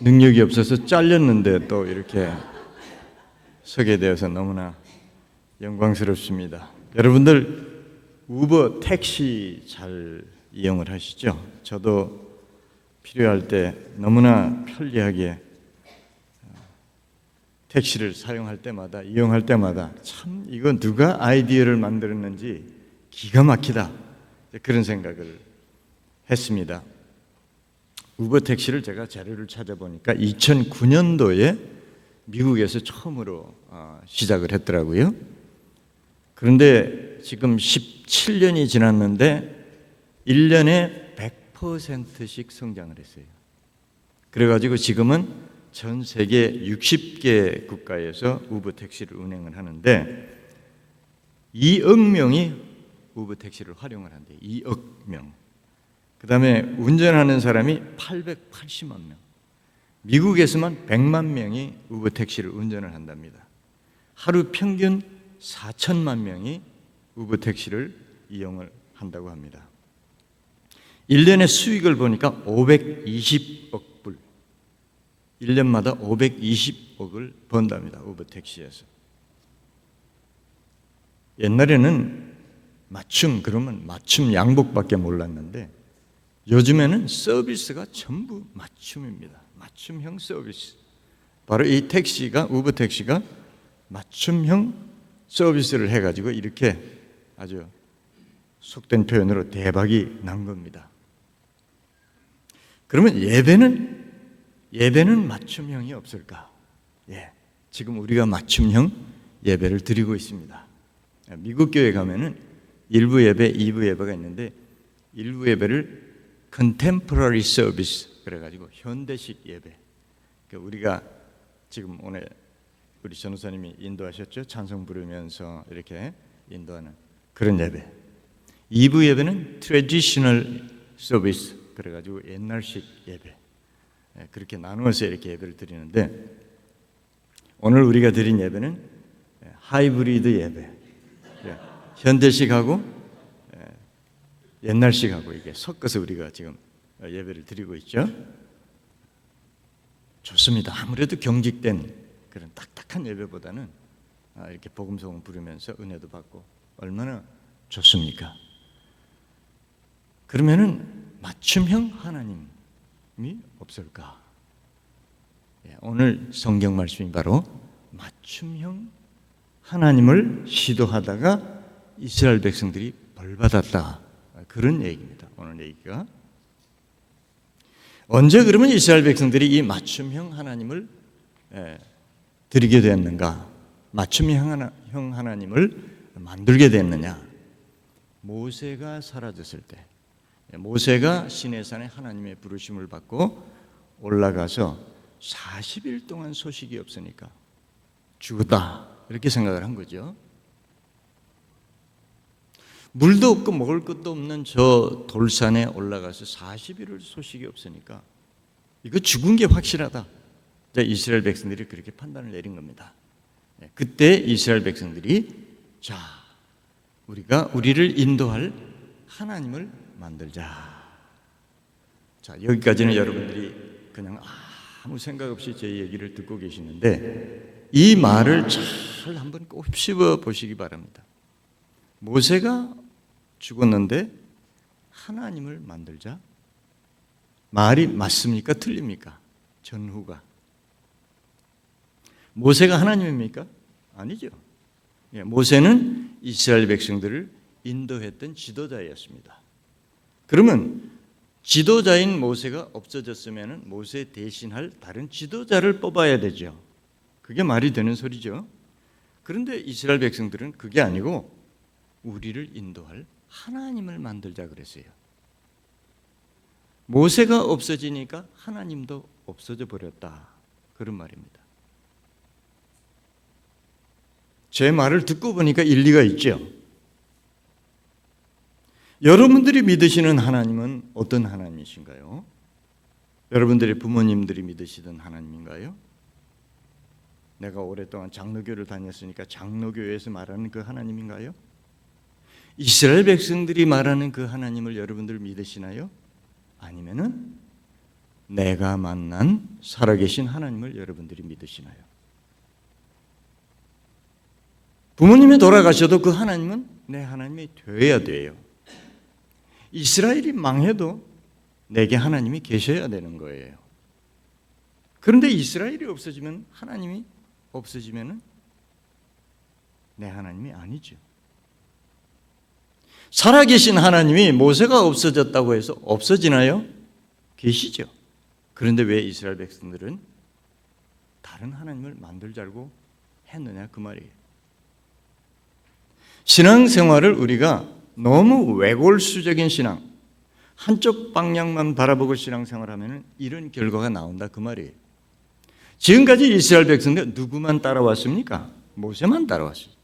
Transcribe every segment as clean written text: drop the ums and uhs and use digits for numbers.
능력이 없어서 잘렸는데 또 이렇게 서게 되어서 너무나 영광스럽습니다. 여러분들 우버 택시 잘 이용을 하시죠? 저도 필요할 때 너무나 편리하게 택시를 사용할 때마다, 이용할 때마다 참 이거 누가 아이디어를 만들었는지 기가 막히다, 그런 생각을 했습니다. 우버 택시를 제가 자료를 찾아보니까 2009년도에 미국에서 처음으로 시작을 했더라고요. 그런데 지금 17년이 지났는데 1년에 100%씩 성장을 했어요. 그래가지고 지금은 전 세계 60개 국가에서 우버 택시를 운행을 하는데 2억 명이 우버 택시를 활용을 한대요. 2억 명. 그 다음에 운전하는 사람이 880만 명. 미국에서만 100만 명이 우버 택시를 운전을 한답니다. 하루 평균 4천만 명이 우버 택시를 이용을 한다고 합니다. 1년의 수익을 보니까 520억 불, 1년마다 520억을 번답니다. 우버 택시에서. 옛날에는 그러면 맞춤 양복밖에 몰랐는데 요즘에는 서비스가 전부 맞춤입니다. 맞춤형 서비스. 바로 이 택시가, 우버 택시가 맞춤형 서비스를 해가지고 이렇게 아주 속된 표현으로 대박이 난 겁니다. 그러면 예배는 맞춤형이 없을까? 지금 우리가 맞춤형 예배를 드리고 있습니다. 미국 교회 가면은 1부 예배, 2부 예배가 있는데 1부 예배를 contemporary service 그래가지고 현대식 예배. 그러니까 우리가 지금 오늘 우리 전우사님이 인도하셨죠? 찬송 부르면서 이렇게 인도하는 그런 예배. 2부 예배는 traditional service 그래가지고 옛날식 예배. 그렇게 나누어서 이렇게 예배를 드리는데 오늘 우리가 드린 예배는 하이브리드 예배. 현대식하고 옛날식하고 이게 섞어서 우리가 지금 예배를 드리고 있죠. 좋습니다. 아무래도 경직된 그런 딱딱한 예배보다는 이렇게 복음성을 부르면서 은혜도 받고 얼마나 좋습니까? 그러면은 맞춤형 하나님이 없을까? 오늘 성경 말씀이 바로 맞춤형 하나님을 시도하다가 이스라엘 백성들이 벌받았다. 그런 얘기입니다. 오늘 얘기가. 언제 그러면 이스라엘 백성들이 이 맞춤형 하나님을 드리게 됐는가? 맞춤형 하나님을 만들게 됐느냐? 모세가 사라졌을 때, 모세가 시내산에 하나님의 부르심을 받고 올라가서 40일 동안 소식이 없으니까 죽었다 이렇게 생각을 한 거죠. 물도 없고 먹을 것도 없는 저 돌산에 올라가서 40일을 소식이 없으니까 이거 죽은 게 확실하다. 이스라엘 백성들이 그렇게 판단을 내린 겁니다. 그때 이스라엘 백성들이 우리를 인도할 하나님을 만들자. 여기까지는 여러분들이 그냥 아무 생각 없이 제 얘기를 듣고 계시는데 이 말을 잘 한번 꼭 씹어 보시기 바랍니다. 모세가 죽었는데 하나님을 만들자. 말이 맞습니까? 틀립니까? 전후가. 모세가 하나님입니까? 아니죠. 모세는 이스라엘 백성들을 인도했던 지도자였습니다. 그러면 지도자인 모세가 없어졌으면 모세 대신할 다른 지도자를 뽑아야 되죠. 그게 말이 되는 소리죠. 그런데 이스라엘 백성들은 그게 아니고 우리를 인도할 하나님을 만들자 그랬어요. 모세가 없어지니까 하나님도 없어져 버렸다. 그런 말입니다. 제 말을 듣고 보니까 일리가 있죠. 여러분들이 믿으시는 하나님은 어떤 하나님이신가요? 여러분들의 부모님들이 믿으시던 하나님인가요? 내가 오랫동안 장로교를 다녔으니까 장로교에서 말하는 그 하나님인가요? 이스라엘 백성들이 말하는 그 하나님을 여러분들 믿으시나요? 아니면은 내가 만난 살아계신 하나님을 여러분들이 믿으시나요? 부모님이 돌아가셔도 그 하나님은 내 하나님이 되어야 돼요. 이스라엘이 망해도 내게 하나님이 계셔야 되는 거예요. 그런데 이스라엘이 없어지면, 하나님이 없어지면 내 하나님이 아니죠. 살아계신 하나님이 모세가 없어졌다고 해서 없어지나요? 계시죠. 그런데 왜 이스라엘 백성들은 다른 하나님을 만들자고 했느냐, 그 말이에요. 신앙생활을 우리가 너무 외골수적인 신앙, 한쪽 방향만 바라보고 신앙생활하면 이런 결과가 나온다, 그 말이에요. 지금까지 이스라엘 백성들 누구만 따라왔습니까? 모세만 따라왔어요.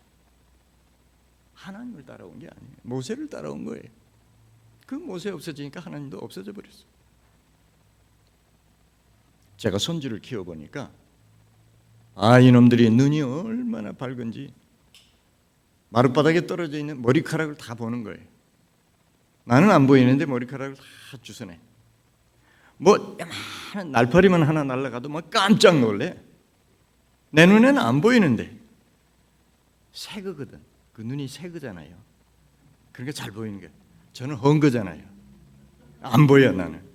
하나님을 따라온 게 아니에요. 모세를 따라온 거예요. 그 모세 없어지니까 하나님도 없어져 버렸어요. 제가 손주를 키워보니까 이놈들이 눈이 얼마나 밝은지 마룻바닥에 떨어져 있는 머리카락을 다 보는 거예요. 나는 안 보이는데 머리카락을 다 주워내. 뭐 야만한 날파리만 하나 날아가도 막 깜짝 놀래. 내 눈에는 안 보이는데 새거거든. 그 눈이 새거잖아요. 그러니까 잘 보이는 거예요. 저는 헌 거잖아요. 안 보여. 나는.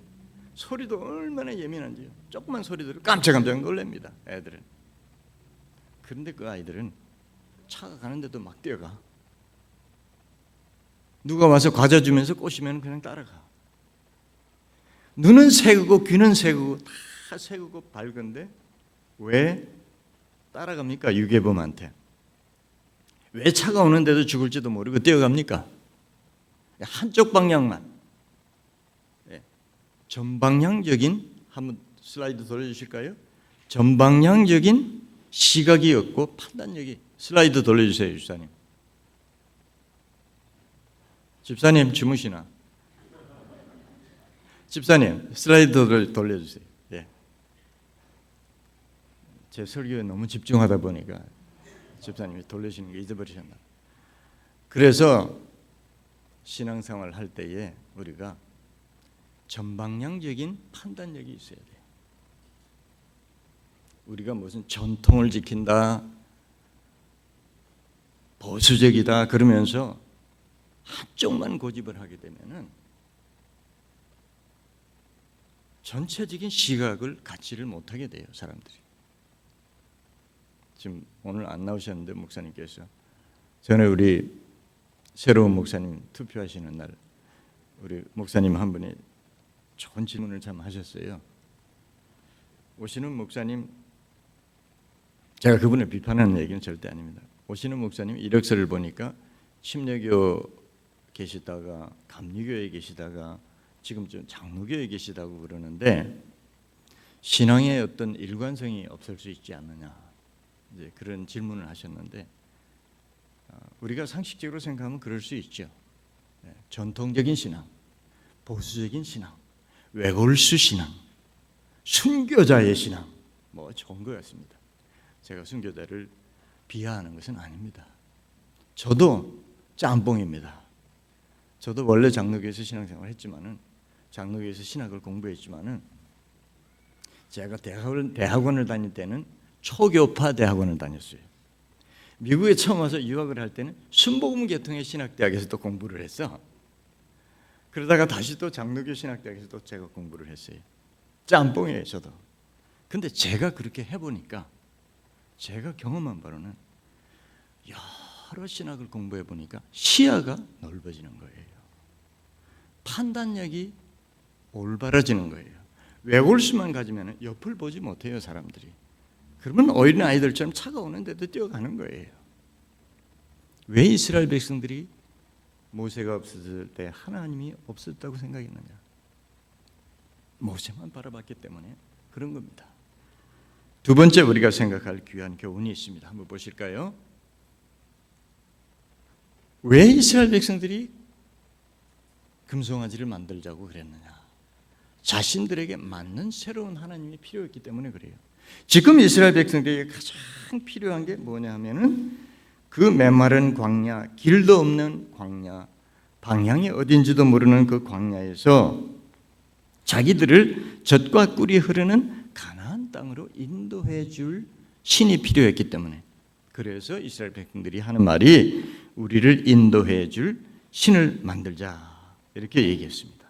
소리도 얼마나 예민한지요. 조그만 소리 들으면 깜짝깜짝 놀랍니다, 애들은. 그런데 그 아이들은 차가 가는데도 막 뛰어가. 누가 와서 과자 주면서 꼬시면 그냥 따라가. 눈은 새고 귀는 새고 다 새고 밝은데 왜 따라갑니까? 유괴범한테. 왜 차가 오는데도 죽을지도 모르고 뛰어갑니까? 한쪽 방향만. 전방향적인, 한번 슬라이드 돌려주실까요? 전방향적인 시각이 없고 판단력이. 슬라이드 돌려주세요, 집사님. 집사님 주무시나? 집사님 슬라이드 돌려주세요. 제 설교에 너무 집중하다 보니까 집사님이 돌리시는 거 잊어버리셨나. 그래서 신앙생활 할 때에 우리가 전방향적인 판단력이 있어야 돼요. 우리가 무슨 전통을 지킨다, 보수적이다 그러면서 한쪽만 고집을 하게 되면은 전체적인 시각을 갖지를 못하게 돼요, 사람들이. 지금 오늘 안 나오셨는데 목사님께서 전에 우리 새로운 목사님 투표하시는 날 우리 목사님 한 분이 좋은 질문을 참 하셨어요. 오시는 목사님, 제가 그분을 비판하는 얘기는 절대 아닙니다. 오시는 목사님 이력서를 보니까 침례교 계시다가 감리교에 계시다가 지금 좀 장로교에 계시다고 그러는데 신앙의 어떤 일관성이 없을 수 있지 않느냐, 이제 그런 질문을 하셨는데 우리가 상식적으로 생각하면 그럴 수 있죠. 전통적인 신앙, 보수적인 신앙, 외골수 신앙, 순교자의 신앙, 뭐 좋은 것 같습니다. 제가 순교자를 비하하는 것은 아닙니다. 저도 짬뽕입니다. 저도 원래 장로교에서 신앙생활을 했지만은, 장로교에서 신학을 공부했지만은, 제가 대학원을 다닐 때는 초교파 대학원을 다녔어요. 미국에 처음 와서 유학을 할 때는 순복음계통의 신학대학에서 또 공부를 했어. 그러다가 다시 또 장로교 신학대학에서 또 제가 공부를 했어요. 짬뽕이에요, 저도. 근데 제가 그렇게 해보니까, 제가 경험한 바로는 여러 신학을 공부해 보니까 시야가 넓어지는 거예요. 판단력이 올바라지는 거예요. 외골수만 가지면 옆을 보지 못해요, 사람들이. 그러면 어린 아이들처럼 차가 오는데도 뛰어가는 거예요. 왜 이스라엘 백성들이 모세가 없었을 때 하나님이 없었다고 생각했느냐? 모세만 바라봤기 때문에 그런 겁니다. 두 번째 우리가 생각할 귀한 교훈이 있습니다. 한번 보실까요? 왜 이스라엘 백성들이 금송아지를 만들자고 그랬느냐? 자신들에게 맞는 새로운 하나님이 필요했기 때문에 그래요. 지금 이스라엘 백성들에게 가장 필요한 게 뭐냐 하면은 그 메마른 광야, 길도 없는 광야, 방향이 어딘지도 모르는 그 광야에서 자기들을 젖과 꿀이 흐르는 가나안 땅으로 인도해 줄 신이 필요했기 때문에, 그래서 이스라엘 백성들이 하는 말이 우리를 인도해 줄 신을 만들자 이렇게 얘기했습니다.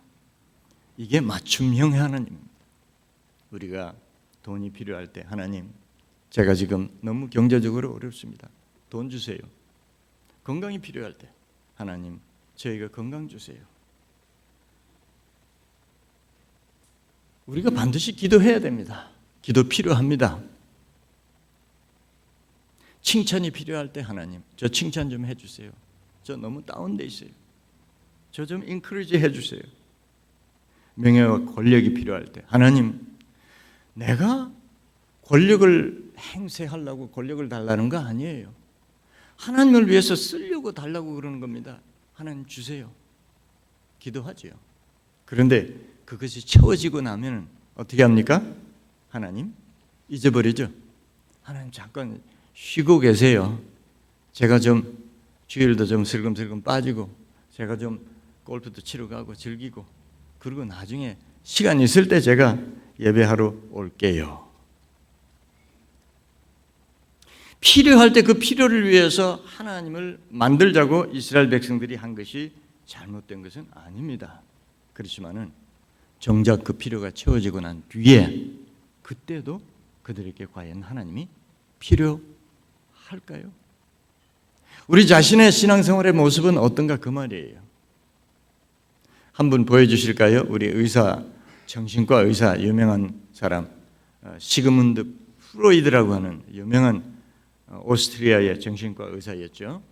이게 맞춤형 하나님입니다. 우리가 돈이 필요할 때 하나님, 제가 지금 너무 경제적으로 어렵습니다. 돈 주세요. 건강이 필요할 때 하나님, 저희가 건강 주세요. 우리가 반드시 기도해야 됩니다. 기도 필요합니다. 칭찬이 필요할 때 하나님, 저 칭찬 좀 해주세요. 저 너무 다운돼 있어요. 저 좀 인크리지 해주세요. 명예와 권력이 필요할 때 하나님, 내가 권력을 행세하려고 권력을 달라는 거 아니에요. 하나님을 위해서 쓰려고 달라고 그러는 겁니다. 하나님 주세요. 기도하지요. 그런데 그것이 채워지고 나면 어떻게 합니까? 하나님 잊어버리죠. 하나님 잠깐 쉬고 계세요. 제가 좀 주일도 좀 슬금슬금 빠지고, 제가 좀 골프도 치러 가고 즐기고, 그리고 나중에 시간 있을 때 제가 예배하러 올게요. 필요할 때 그 필요를 위해서 하나님을 만들자고 이스라엘 백성들이 한 것이 잘못된 것은 아닙니다. 그렇지만은 정작 그 필요가 채워지고 난 뒤에 그때도 그들에게 과연 하나님이 필요할까요? 우리 자신의 신앙생활의 모습은 어떤가 그 말이에요. 한 분 보여주실까요? 우리 의사, 정신과 의사, 유명한 사람 시그문드 프로이드라고 하는 유명한 오스트리아의 정신과 의사였죠.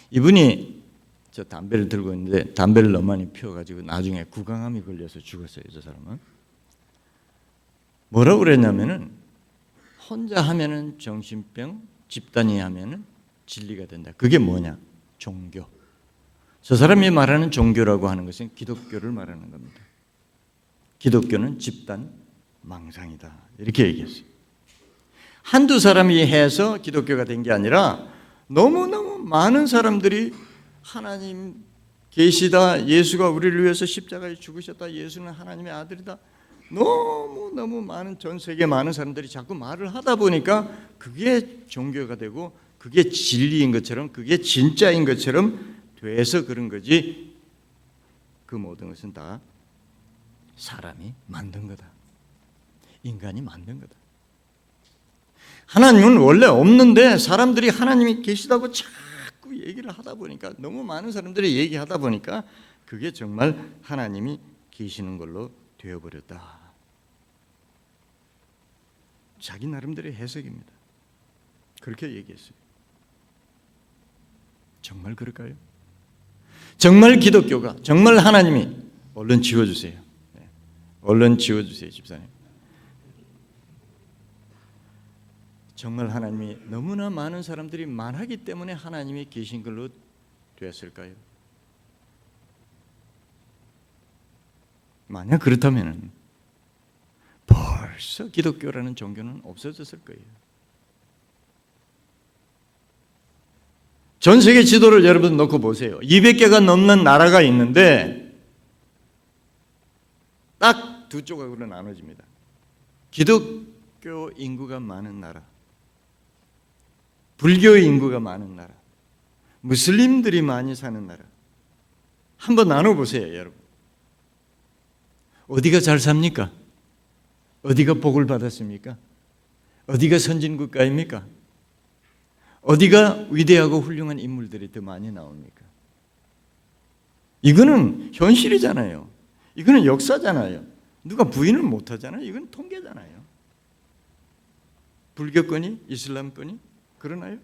이분이 저 담배를 들고 있는데 담배를 너무 많이 피워가지고 나중에 구강암이 걸려서 죽었어요. 저 사람은. 뭐라고 그랬냐면은 혼자 하면은 정신병, 집단이 하면은 진리가 된다. 그게 뭐냐? 종교. 저 사람이 말하는 종교라고 하는 것은 기독교를 말하는 겁니다. 기독교는 집단 망상이다. 이렇게 얘기했어요. 한두 사람이 해서 기독교가 된 게 아니라 너무너무 많은 사람들이 하나님 계시다, 예수가 우리를 위해서 십자가에 죽으셨다, 예수는 하나님의 아들이다, 너무너무 많은, 전 세계 많은 사람들이 자꾸 말을 하다 보니까 그게 종교가 되고 그게 진리인 것처럼, 그게 진짜인 것처럼 돼서 그런 거지, 그 모든 것은 다 사람이 만든 거다. 인간이 만든 거다. 하나님은 원래 없는데 사람들이 하나님이 계시다고 자꾸 얘기를 하다 보니까, 너무 많은 사람들이 얘기하다 보니까 그게 정말 하나님이 계시는 걸로 되어버렸다. 자기 나름대로의 해석입니다. 그렇게 얘기했어요. 정말 그럴까요? 정말 기독교가, 정말 하나님이, 얼른 지워주세요. 얼른 지워주세요, 집사님. 정말 하나님이 너무나 많은 사람들이 말하기 때문에 하나님이 계신 걸로 되었을까요? 만약 그렇다면 벌써 기독교라는 종교는 없어졌을 거예요. 전 세계 지도를 여러분 놓고 보세요. 200개가 넘는 나라가 있는데 딱 두 조각으로 나눠집니다. 기독교 인구가 많은 나라, 불교 인구가 많은 나라, 무슬림들이 많이 사는 나라. 한번 나눠보세요, 여러분. 어디가 잘 삽니까? 어디가 복을 받았습니까? 어디가 선진국가입니까? 어디가 위대하고 훌륭한 인물들이 더 많이 나옵니까? 이거는 현실이잖아요. 이거는 역사잖아요. 누가 부인을 못하잖아요. 이건 통계잖아요. 불교권이, 이슬람권이 그러나요?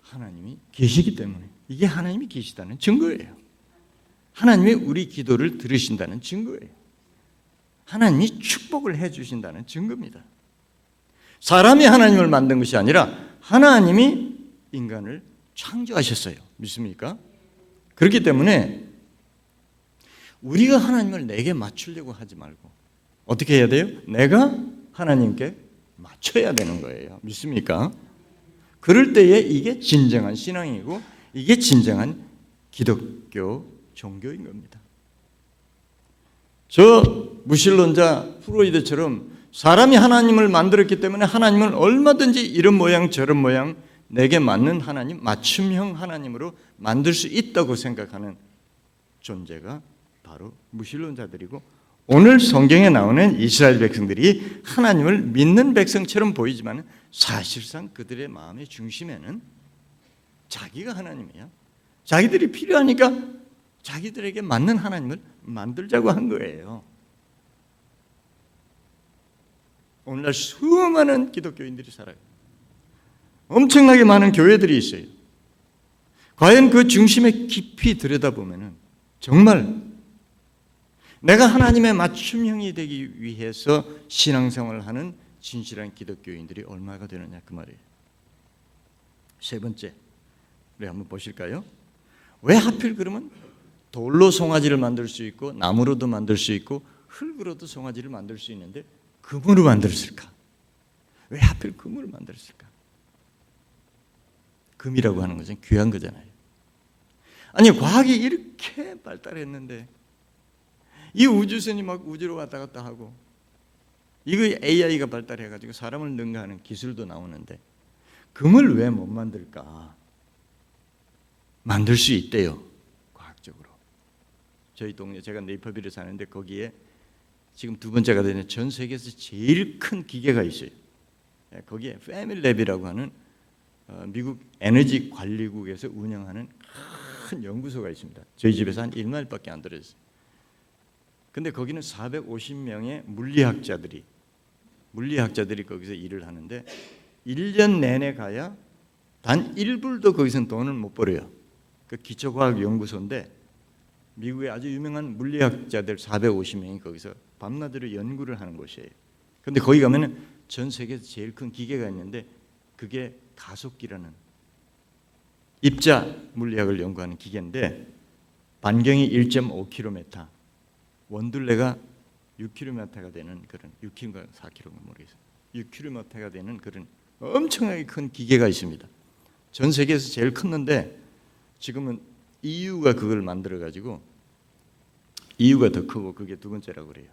하나님이 계시기 때문에, 이게 하나님이 계시다는 증거예요. 하나님이 우리 기도를 들으신다는 증거예요. 하나님이 축복을 해주신다는 증거입니다. 사람이 하나님을 만든 것이 아니라 하나님이 인간을 창조하셨어요. 믿습니까? 그렇기 때문에 우리가 하나님을 내게 맞추려고 하지 말고 어떻게 해야 돼요? 내가 하나님께 맞춰야 되는 거예요. 믿습니까? 그럴 때에 이게 진정한 신앙이고 이게 진정한 기독교 종교인 겁니다. 저 무신론자 프로이드처럼 사람이 하나님을 만들었기 때문에 하나님은 얼마든지 이런 모양 저런 모양 내게 맞는 하나님, 맞춤형 하나님으로 만들 수 있다고 생각하는 존재가 바로 무신론자들이고, 오늘 성경에 나오는 이스라엘 백성들이 하나님을 믿는 백성처럼 보이지만 사실상 그들의 마음의 중심에는 자기가 하나님이야. 자기들이 필요하니까 자기들에게 맞는 하나님을 만들자고 한 거예요. 오늘날 수많은 기독교인들이 살아요. 엄청나게 많은 교회들이 있어요. 과연 그 중심에 깊이 들여다보면 정말 내가 하나님의 맞춤형이 되기 위해서 신앙생활을 하는 진실한 기독교인들이 얼마가 되느냐 그 말이에요. 세 번째, 우리 한번 보실까요? 왜 하필 그러면 돌로 송아지를 만들 수 있고 나무로도 만들 수 있고 흙으로도 송아지를 만들 수 있는데 금으로 만들었을까? 왜 하필 금으로 만들었을까? 금이라고 하는 것은 귀한 거잖아요. 아니 과학이 이렇게 발달했는데 이 우주선이 막 우주로 왔다 갔다 하고 이거 AI가 발달해가지고 사람을 능가하는 기술도 나오는데 금을 왜 못 만들까? 만들 수 있대요, 과학적으로. 저희 동네, 제가 네이퍼빌에 사는데 거기에 지금 두 번째가 되는 전 세계에서 제일 큰 기계가 있어요. 거기에 패밀랩이라고 하는 미국 에너지 관리국에서 운영하는 큰 연구소가 있습니다. 저희 집에서 한 1마일밖에 안 들어있어요. 근데 거기는 450명의 물리학자들이 거기서 일을 하는데 1년 내내 가야 단 1불도 거기서는 돈을 못 벌어요. 그 기초과학연구소인데 미국의 아주 유명한 물리학자들 450명이 거기서 밤낮으로 연구를 하는 곳이에요. 근데 거기 가면은 전 세계에서 제일 큰 기계가 있는데 그게 가속기라는 입자 물리학을 연구하는 기계인데 반경이 1.5km, 원둘레가 6km가 되는 그런 6km인가 4km인가 모르겠어요. 6km가 되는 그런 엄청나게 큰 기계가 있습니다. 전 세계에서 제일 컸는데 지금은 EU가 그걸 만들어 가지고 EU가 더 크고 그게 두 번째라고 그래요.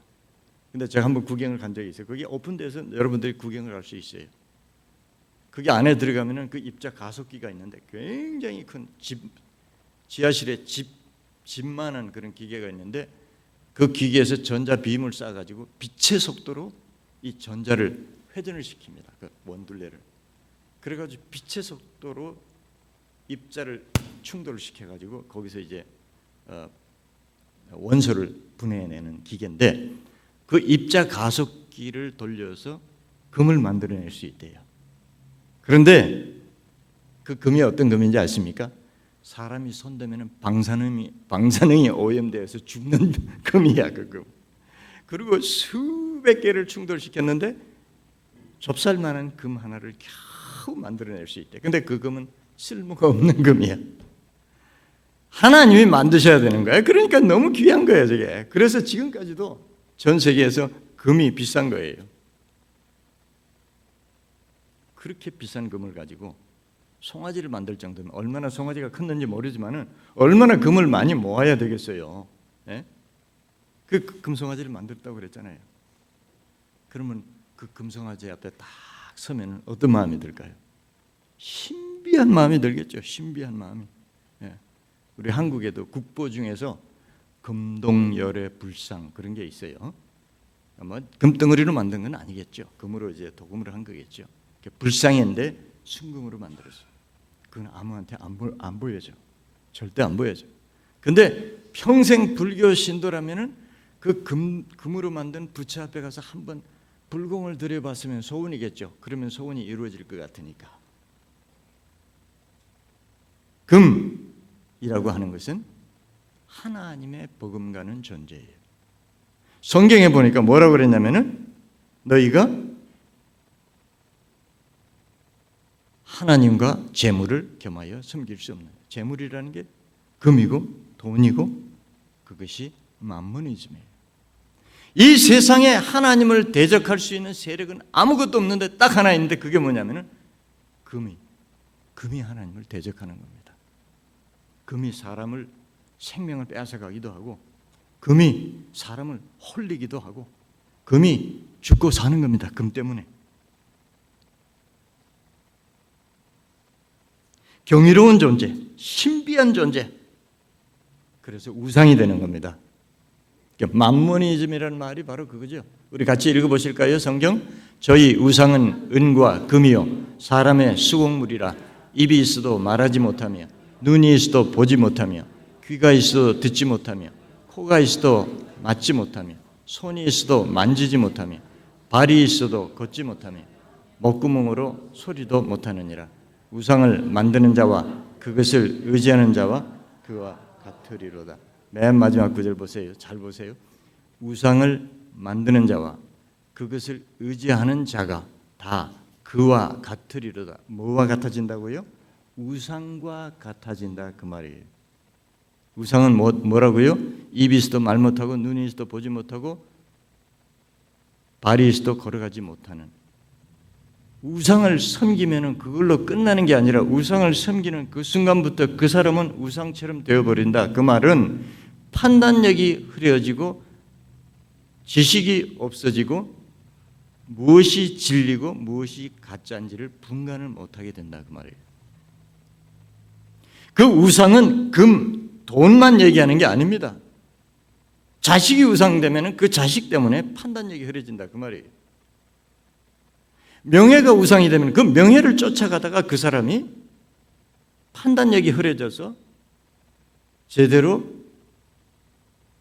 근데 제가 한번 구경을 간 적이 있어요. 거기 오픈돼서 여러분들이 구경을 할 수 있어요. 그게 안에 들어가면은 그 입자 가속기가 있는데 굉장히 큰 지하실에 집만한 그런 기계가 있는데 그 기계에서 전자 빔을 쏴 가지고 빛의 속도로 이 전자를 회전을 시킵니다. 그 원둘레를. 그래 가지고 빛의 속도로 입자를 충돌을 시켜 가지고 거기서 이제 원소를 분해내는 기계인데 그 입자 가속기를 돌려서 금을 만들어낼 수 있대요. 그런데 그 금이 어떤 금인지 아십니까? 사람이 손대면 방사능이 오염되어서 죽는 금이야, 그 금. 그리고 수백 개를 충돌시켰는데 좁쌀만한 금 하나를 겨우 만들어낼 수 있대. 근데 그 금은 쓸모가 없는 금이야. 하나님이 만드셔야 되는 거야. 그러니까 너무 귀한 거예요, 저게. 그래서 지금까지도 전 세계에서 금이 비싼 거예요. 그렇게 비싼 금을 가지고 송아지를 만들 정도면 얼마나 송아지가 컸는지 모르지만은 얼마나 금을 많이 모아야 되겠어요. 예? 그 금송아지를 만들었다고 그랬잖아요. 그러면 그 금송아지 앞에 딱 서면 어떤 마음이 들까요? 신비한 마음이 들겠죠. 신비한 마음이. 예. 우리 한국에도 국보 중에서 금동열의 불상 그런 게 있어요. 뭐 금덩어리로 만든 건 아니겠죠. 금으로 이제 도금을 한 거겠죠. 불상인데 순금으로 만들었어요. 그건 아무한테 안 보여져. 절대 안 보여져. 근데 평생 불교 신도라면은 그 금으로 만든 부처 앞에 가서 한번 불공을 들여봤으면 소원이겠죠. 그러면 소원이 이루어질 것 같으니까. 금이라고 하는 것은 하나님의 버금가는 존재예요. 성경에 보니까 뭐라고 그랬냐면은 너희가 하나님과 재물을 겸하여 섬길 수 없는, 재물이라는 게 금이고 돈이고 그것이 만문이즘이에요. 이 세상에 하나님을 대적할 수 있는 세력은 아무것도 없는데 딱 하나 있는데 그게 뭐냐면은 금이 하나님을 대적하는 겁니다. 금이 사람을 생명을 빼앗아가기도 하고 금이 사람을 홀리기도 하고 금이 죽고 사는 겁니다. 금 때문에. 경이로운 존재, 신비한 존재. 그래서 우상이 되는 겁니다. 맘모니즘이라는 말이 바로 그거죠. 우리 같이 읽어보실까요? 성경. 저희 우상은 은과 금이요 사람의 수공물이라. 입이 있어도 말하지 못하며 눈이 있어도 보지 못하며 귀가 있어도 듣지 못하며 코가 있어도 맞지 못하며 손이 있어도 만지지 못하며 발이 있어도 걷지 못하며 목구멍으로 소리도 못하느니라. 우상을 만드는 자와 그것을 의지하는 자와 그와 같으리로다. 맨 마지막 구절 보세요. 잘 보세요. 우상을 만드는 자와 그것을 의지하는 자가 다 그와 같으리로다. 뭐와 같아진다고요? 우상과 같아진다 그 말이에요. 우상은 뭐라고요? 입이 있어도 말 못하고 눈이 있어도 보지 못하고 발이 있어도 걸어가지 못하는. 우상을 섬기면 그걸로 끝나는 게 아니라 우상을 섬기는 그 순간부터 그 사람은 우상처럼 되어버린다. 그 말은 판단력이 흐려지고 지식이 없어지고 무엇이 진리고 무엇이 가짜인지를 분간을 못하게 된다 그 말이에요. 그 우상은 금, 돈만 얘기하는 게 아닙니다. 자식이 우상되면 그 자식 때문에 판단력이 흐려진다 그 말이에요. 명예가 우상이 되면 그 명예를 쫓아가다가 그 사람이 판단력이 흐려져서 제대로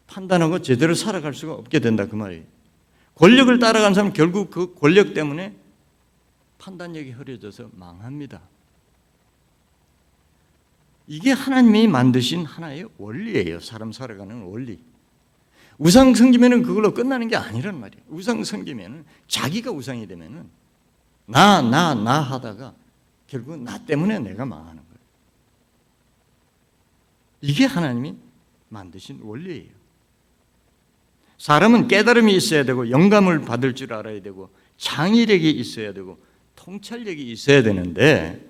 판단하고 제대로 살아갈 수가 없게 된다 그 말이에요. 권력을 따라가는 사람은 결국 그 권력 때문에 판단력이 흐려져서 망합니다. 이게 하나님이 만드신 하나의 원리예요. 사람 살아가는 원리. 우상 섬기면 그걸로 끝나는 게 아니란 말이에요. 우상 섬기면 자기가 우상이 되면 나 하다가 결국 나 때문에 내가 망하는 거예요. 이게 하나님이 만드신 원리예요. 사람은 깨달음이 있어야 되고 영감을 받을 줄 알아야 되고 창의력이 있어야 되고 통찰력이 있어야 되는데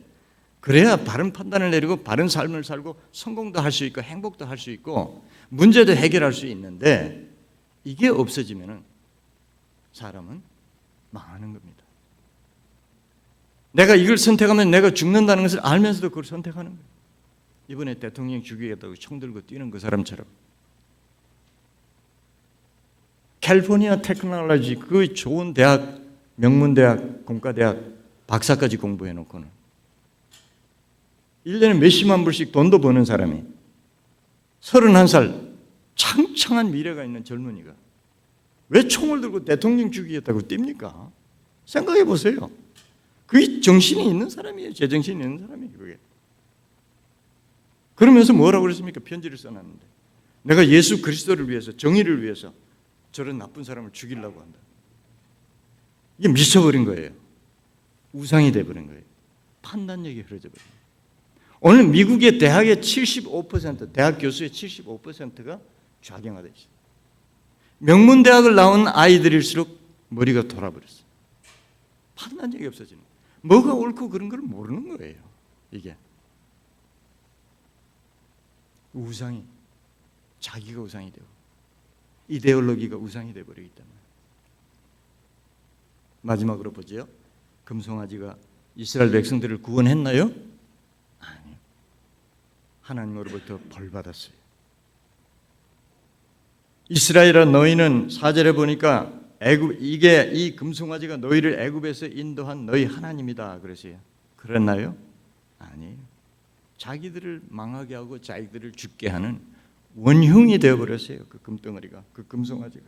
그래야 바른 판단을 내리고 바른 삶을 살고 성공도 할 수 있고 행복도 할 수 있고 문제도 해결할 수 있는데 이게 없어지면 사람은 망하는 겁니다. 내가 이걸 선택하면 내가 죽는다는 것을 알면서도 그걸 선택하는 거예요. 이번에 대통령 죽이겠다고 총 들고 뛰는 그 사람처럼. 캘리포니아 테크놀로지 그 좋은 대학, 명문대학, 공과대학 박사까지 공부해놓고는 1년에 몇십만 불씩 돈도 버는 사람이 31살 창창한 미래가 있는 젊은이가 왜 총을 들고 대통령 죽이겠다고 뜁니까? 생각해 보세요. 그게 정신이 있는 사람이에요. 제정신이 있는 사람이에요. 그게. 그러면서 뭐라고 그랬습니까? 편지를 써놨는데 내가 예수 그리스도를 위해서 정의를 위해서 저런 나쁜 사람을 죽이려고 한다. 이게 미쳐버린 거예요. 우상이 돼버린 거예요. 판단력이 흐려져 버린 거예요. 오늘 미국의 대학의 75%, 대학 교수의 75%가 좌경화되어 있어요. 명문대학을 나온 아이들일수록 머리가 돌아버렸어요. 판단력이 없어지는 거예요. 뭐가 옳고 그런 걸 모르는 거예요. 이게. 우상이, 자기가 우상이 되고 이데올로기가 우상이 되어버리기 때문에. 마지막으로 보죠. 금송아지가 이스라엘 백성들을 구원했나요? 아니요. 하나님으로부터 벌받았어요. 이스라엘아 너희는 4절에 보니까 이게 이 금송아지가 너희를 애굽에서 인도한 너희 하나님이다 그랬어요. 그랬나요? 아니에요. 자기들을 망하게 하고 자기들을 죽게 하는 원흉이 되어버렸어요. 그 금덩어리가, 그 금송아지가.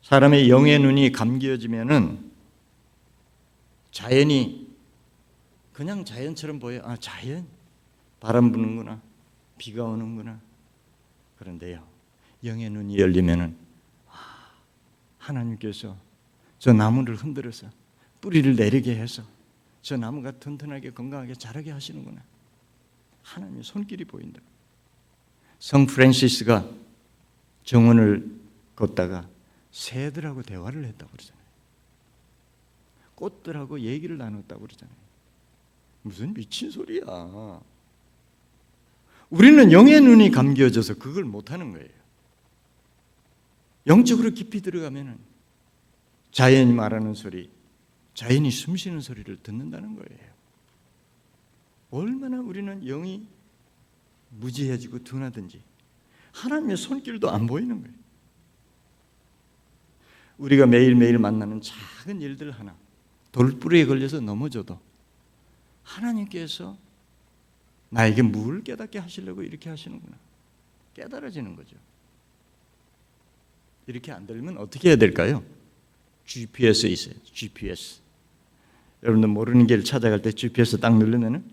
사람의 영의 눈이 감겨지면은 자연이 그냥 자연처럼 보여. 아, 자연? 바람 부는구나. 비가 오는구나. 그런데요, 영의 눈이 열리면은 하나님께서 저 나무를 흔들어서 뿌리를 내리게 해서 저 나무가 튼튼하게 건강하게 자라게 하시는구나. 하나님의 손길이 보인다. 성 프란시스가 정원을 걷다가 새들하고 대화를 했다고 그러잖아요. 꽃들하고 얘기를 나눴다고 그러잖아요. 무슨 미친 소리야. 우리는 영의 눈이 감겨져서 그걸 못하는 거예요. 영적으로 깊이 들어가면 자연이 말하는 소리, 자연이 숨쉬는 소리를 듣는다는 거예요. 얼마나 우리는 영이 무지해지고 둔하든지 하나님의 손길도 안 보이는 거예요. 우리가 매일매일 만나는 작은 일들 하나, 돌부리에 걸려서 넘어져도 하나님께서 나에게 뭘 깨닫게 하시려고 이렇게 하시는구나 깨달아지는 거죠. 이렇게 안 들리면 어떻게 해야 될까요? GPS 있어요. GPS. 여러분들 모르는 길 찾아갈 때 GPS 딱 누르면은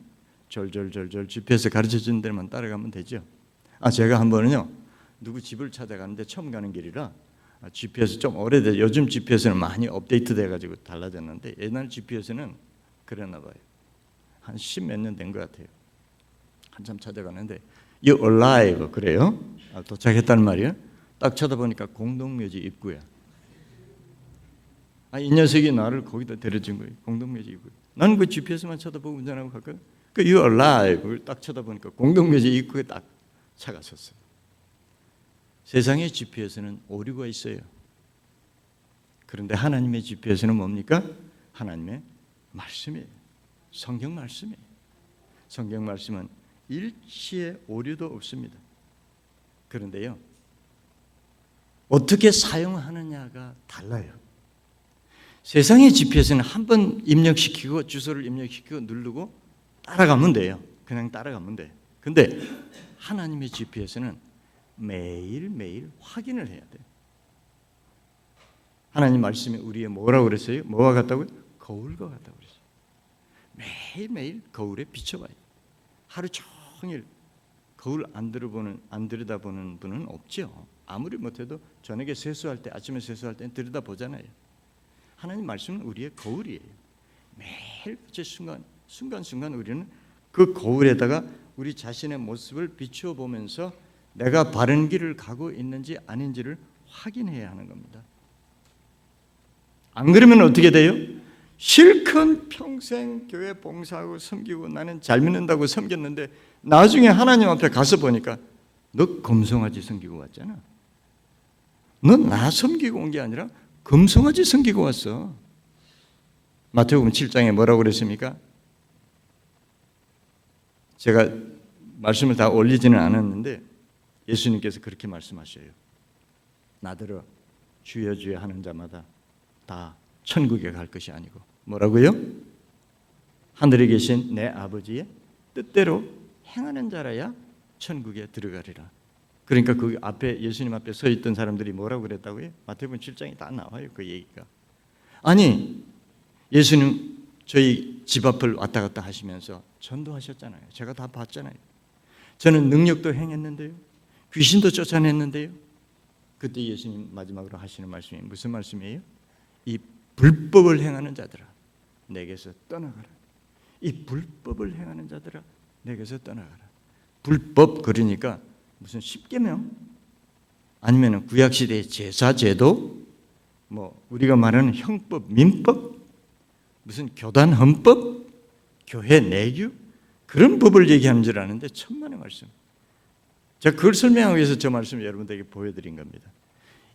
절절절절 GPS 가르쳐 주는 데만 따라가면 되죠. 제가 한 번은요 누구 집을 찾아가는데 처음 가는 길이라 GPS 좀 오래돼. 요즘 GPS는 많이 업데이트 돼가지고 달라졌는데 옛날 GPS는 그랬나 봐요. 한 10몇 년 된 것 같아요. 한참 찾아가는데 You arrive 그래요. 도착했다는 말이에요. 딱 쳐다보니까 공동묘지 입구야. 이 녀석이 나를 거기다 데려준 거예요. 공동묘지 입구. 나는 그 GPS만 쳐다보고 운전하고 갔거든. 그 You arrive 딱 쳐다보니까 공동묘지 입구에 딱 차가 섰어요. 세상의 GPS는 오류가 있어요. 그런데 하나님의 GPS는 뭡니까? 하나님의 말씀이에요. 성경 말씀이에요. 성경 말씀은 일치의 오류도 없습니다. 그런데요, 어떻게 사용하느냐가 달라요. 세상의 GPS는 한 번 입력시키고 주소를 입력시키고 누르고 따라가면 돼요. 그냥 따라가면 돼요. 근데 하나님의 GPS는 매일매일 확인을 해야 돼요. 하나님 말씀이 우리의 뭐라고 그랬어요? 뭐와 같다고요? 거울과 같다고 그랬어요. 매일매일 거울에 비춰봐요. 하루 종일 거울 안 들여다보는 분은 없죠. 아무리 못해도 저녁에 세수할 때, 아침에 세수할 때 들여다보잖아요. 하나님 말씀은 우리의 거울이에요. 매일 순간순간 우리는 그 거울에다가 우리 자신의 모습을 비추어 보면서 내가 바른 길을 가고 있는지 아닌지를 확인해야 하는 겁니다. 안 그러면 어떻게 돼요? 실컷 평생 교회 봉사하고 섬기고 나는 잘 믿는다고 섬겼는데 나중에 하나님 앞에 가서 보니까 너 금송아지 섬기고 왔잖아. 너 나 섬기고 온 게 아니라 금송아지 섬기고 왔어. 마태복음 7장에 뭐라고 그랬습니까? 제가 말씀을 다 올리지는 않았는데 예수님께서 그렇게 말씀하셔요. 나더러 주여 주여 하는 자마다 다 천국에 갈 것이 아니고 뭐라고요? 하늘에 계신 내 아버지의 뜻대로 행하는 자라야 천국에 들어가리라. 그러니까 그 앞에 예수님 앞에 서 있던 사람들이 뭐라고 그랬다고요? 마태복음 7장에 다 나와요. 그 얘기가. 아니 예수님 저희 집 앞을 왔다 갔다 하시면서 전도하셨잖아요. 제가 다 봤잖아요. 저는 능력도 행했는데요. 귀신도 쫓아냈는데요. 그때 예수님 마지막으로 하시는 말씀이 무슨 말씀이에요? 이 불법을 행하는 자들아 내게서 떠나가라. 이 불법을 행하는 자들아 내게서 떠나가라. 불법 그러니까 무슨 십계명 아니면 구약시대의 제사제도 뭐 우리가 말하는 형법, 민법 무슨 교단 헌법, 교회 내규 그런 법을 얘기하는 줄 아는데 천만의 말씀. 제가 그걸 설명하기 위해서 저 말씀을 여러분들에게 보여드린 겁니다.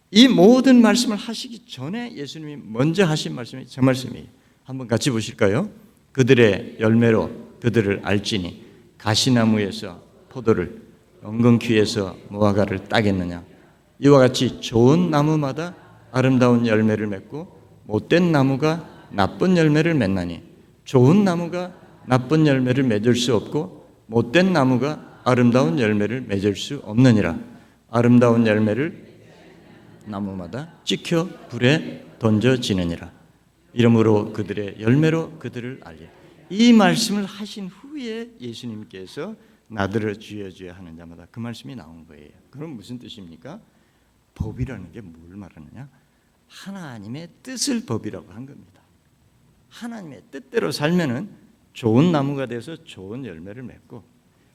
이 모든 말씀을 하시기 전에 예수님이 먼저 하신 말씀이 저 말씀이에요. 한번 같이 보실까요? 그들의 열매로 그들을 알지니 가시나무에서 포도를 엉겅퀴에서 무화과를 따겠느냐. 이와 같이 좋은 나무마다 아름다운 열매를 맺고 못된 나무가 나쁜 열매를 맺나니 좋은 나무가 나쁜 열매를 맺을 수 없고 못된 나무가 아름다운 열매를 맺을 수 없느니라. 아름다운 열매를 나무마다 찍혀 불에 던져지느니라. 이러므로 그들의 열매로 그들을 알리라. 이 말씀을 하신 후에 예수님께서 나더러 주여 주여 하는 자마다 그 말씀이 나온 거예요. 그럼 무슨 뜻입니까? 법이라는 게 뭘 말하느냐? 하나님의 뜻을 법이라고 한 겁니다. 하나님의 뜻대로 살면은 좋은 나무가 돼서 좋은 열매를 맺고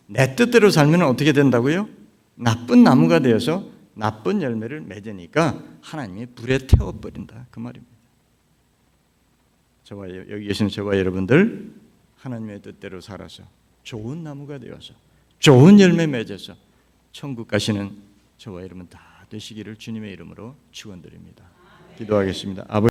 내 뜻대로 살면 어떻게 된다고요? 나쁜 나무가 되어서 나쁜 열매를 맺으니까 하나님이 불에 태워버린다 그 말입니다. 여기 계신 저와 여러분들 하나님의 뜻대로 살아서 좋은 나무가 되어서 좋은 열매 맺어서 천국 가시는 저와 여러분 다 되시기를 주님의 이름으로 축원드립니다. 기도하겠습니다. 아버지